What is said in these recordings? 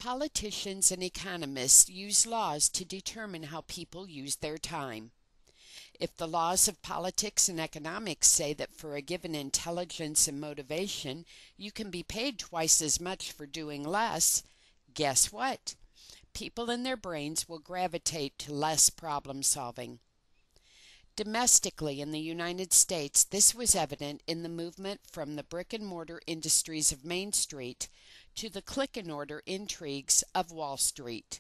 Politicians and economists use laws to determine how people use their time. If the laws of politics and economics say that for a given intelligence and motivation, you can be paid twice as much for doing less, guess what? People and their brains will gravitate to less problem solving. Domestically in the United States, this was evident in the movement from the brick-and-mortar industries of Main Street to the click-and-order intrigues of Wall Street.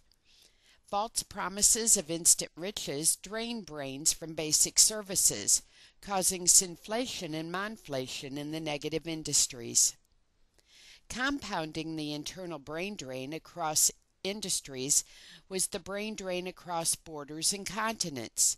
False promises of instant riches drain brains from basic services, causing sinflation and monflation in the negative industries. Compounding the internal brain drain across industries was the brain drain across borders and continents.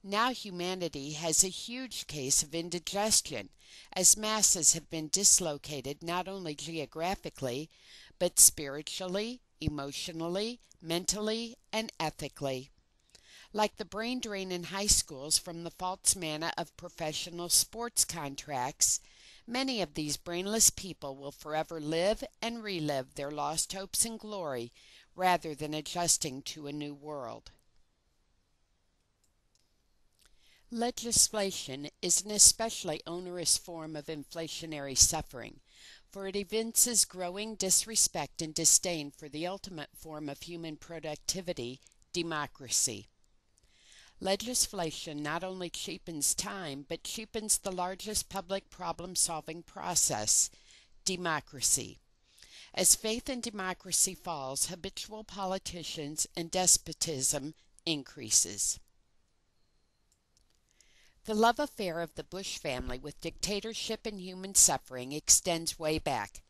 Now humanity has a huge case of indigestion, as masses have been dislocated not only geographically, but spiritually, emotionally, mentally, and ethically. Like the brain drain in high schools from the false manna of professional sports contracts, many of these brainless people will forever live and relive their lost hopes and glory rather than adjusting to a new world. Legislation is an especially onerous form of inflationary suffering, for it evinces growing disrespect and disdain for the ultimate form of human productivity, democracy. Legislation not only cheapens time, but cheapens the largest public problem-solving process, democracy. As faith in democracy falls, habitual politicians and despotism increases. The love affair of the Bush family with dictatorship and human suffering extends way back.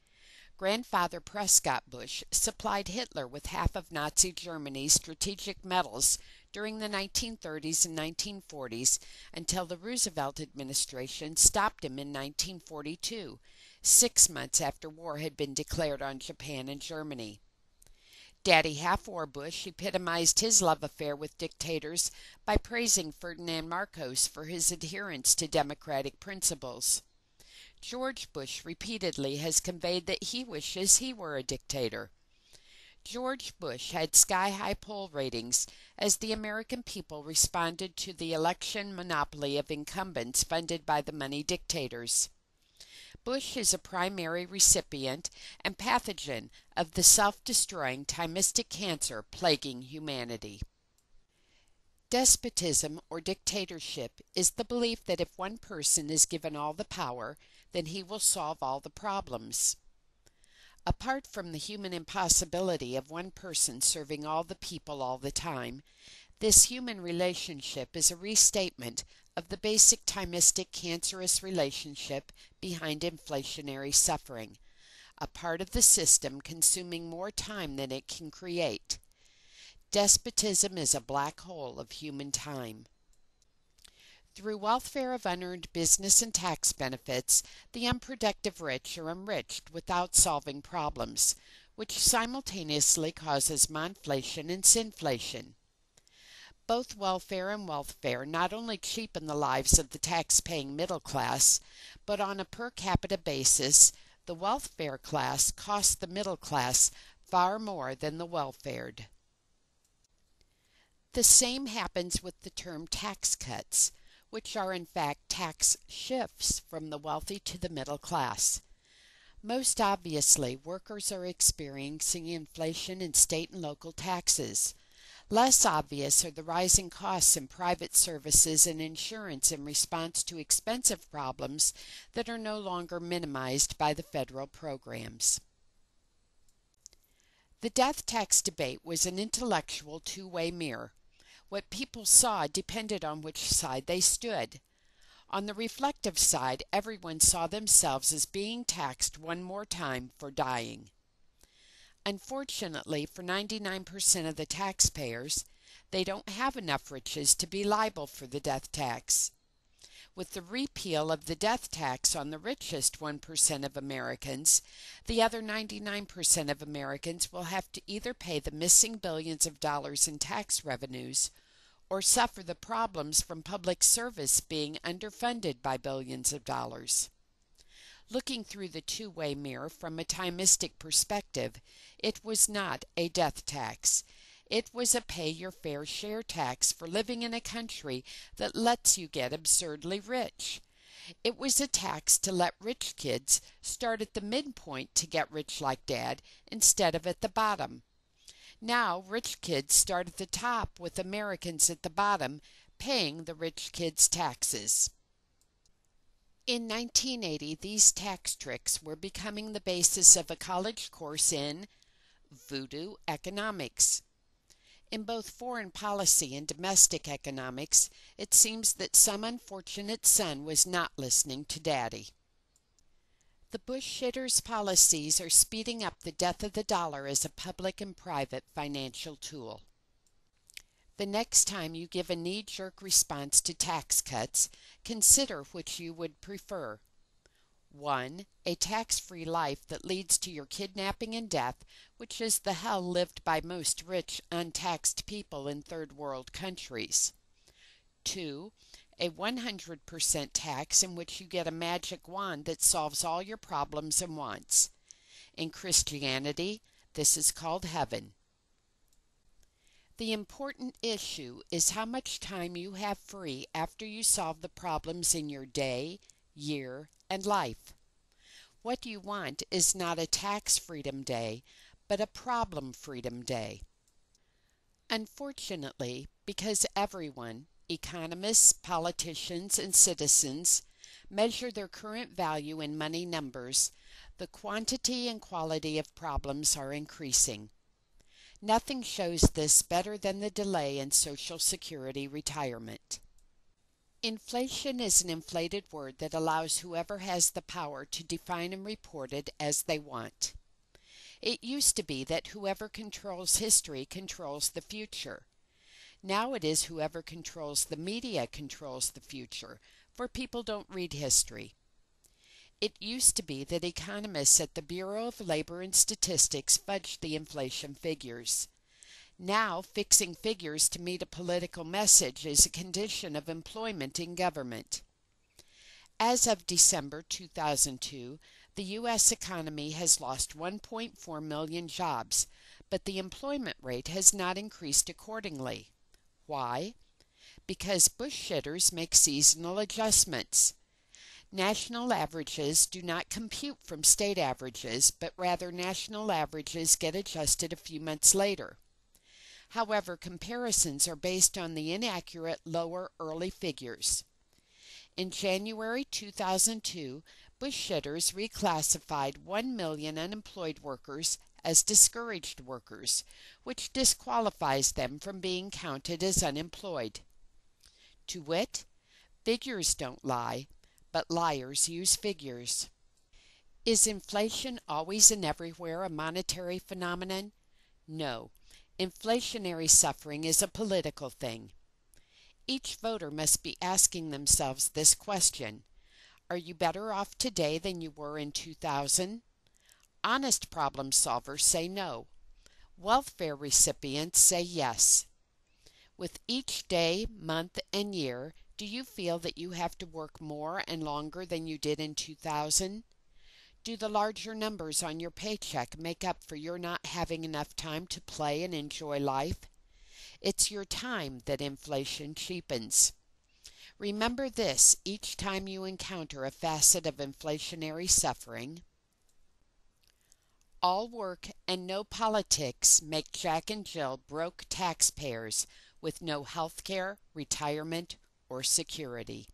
Grandfather Prescott Bush supplied Hitler with half of Nazi Germany's strategic metals during the 1930s and 1940s until the Roosevelt administration stopped him in 1942, 6 months after war had been declared on Japan and Germany. Daddy Half-War Bush epitomized his love affair with dictators by praising Ferdinand Marcos for his adherence to democratic principles. George Bush repeatedly has conveyed that he wishes he were a dictator. George Bush had sky-high poll ratings as the American people responded to the election monopoly of incumbents funded by the money dictators. Bush is a primary recipient and pathogen of the self-destroying thymistic cancer plaguing humanity. Despotism or dictatorship is the belief that if one person is given all the power, then he will solve all the problems. Apart from the human impossibility of one person serving all the people all the time, this human relationship is a restatement of the basic thymistic cancerous relationship behind inflationary suffering, a part of the system consuming more time than it can create. Despotism is a black hole of human time. Through welfare of unearned business and tax benefits, the unproductive rich are enriched without solving problems, which simultaneously causes monflation and sinflation. Both welfare and wealthfare not only cheapen the lives of the tax-paying middle class, but on a per capita basis, the welfare class costs the middle class far more than the welfared. The same happens with the term tax cuts, which are in fact tax shifts from the wealthy to the middle class. Most obviously, workers are experiencing inflation in state and local taxes. Less obvious are the rising costs in private services and insurance in response to expensive problems that are no longer minimized by the federal programs. The death tax debate was an intellectual two-way mirror. What people saw depended on which side they stood. On the reflective side, everyone saw themselves as being taxed one more time for dying. Unfortunately, for 99% of the taxpayers, they don't have enough riches to be liable for the death tax. With the repeal of the death tax on the richest 1% of Americans, the other 99% of Americans will have to either pay the missing billions of dollars in tax revenues or suffer the problems from public service being underfunded by billions of dollars. Looking through the two-way mirror from a timistic perspective, it was not a death tax. It was a pay-your-fair-share tax for living in a country that lets you get absurdly rich. It was a tax to let rich kids start at the midpoint to get rich like Dad instead of at the bottom. Now rich kids start at the top with Americans at the bottom paying the rich kids' taxes. In 1980, these tax tricks were becoming the basis of a college course in Voodoo Economics. In both foreign policy and domestic economics, it seems that some unfortunate son was not listening to Daddy. The bush-shitters' policies are speeding up the death of the dollar as a public and private financial tool. The next time you give a knee-jerk response to tax cuts, consider which you would prefer. 1. A tax-free life that leads to your kidnapping and death, which is the hell lived by most rich, untaxed people in third-world countries. 2. A 100% tax in which you get a magic wand that solves all your problems and wants. In Christianity, this is called heaven. The important issue is how much time you have free after you solve the problems in your day, year, and life. What you want is not a tax freedom day, but a problem freedom day. Unfortunately, because everyone, economists, politicians, and citizens, measure their current value in money numbers, the quantity and quality of problems are increasing. Nothing shows this better than the delay in Social Security retirement. Inflation is an inflated word that allows whoever has the power to define and report it as they want. It used to be that whoever controls history controls the future. Now it is whoever controls the media controls the future, for people don't read history. It used to be that economists at the Bureau of Labor and Statistics fudged the inflation figures. Now, fixing figures to meet a political message is a condition of employment in government. As of December 2002, the U.S. economy has lost 1.4 million jobs, but the employment rate has not increased accordingly. Why? Because bush-shitters make seasonal adjustments. National averages do not compute from state averages, but rather national averages get adjusted a few months later. However, comparisons are based on the inaccurate lower early figures. In January 2002, bush-shitters reclassified 1 million unemployed workers as discouraged workers, which disqualifies them from being counted as unemployed. To wit, figures don't lie, but liars use figures. Is inflation always and everywhere a monetary phenomenon? No. Inflationary suffering is a political thing. Each voter must be asking themselves this question. Are you better off today than you were in 2000? Honest problem solvers say no. Welfare recipients say yes. With each day, month, and year, do you feel that you have to work more and longer than you did in 2000? Do the larger numbers on your paycheck make up for your not having enough time to play and enjoy life? It's your time that inflation cheapens. Remember this each time you encounter a facet of inflationary suffering. All work and no politics make Jack and Jill broke taxpayers with no health care, retirement, or security.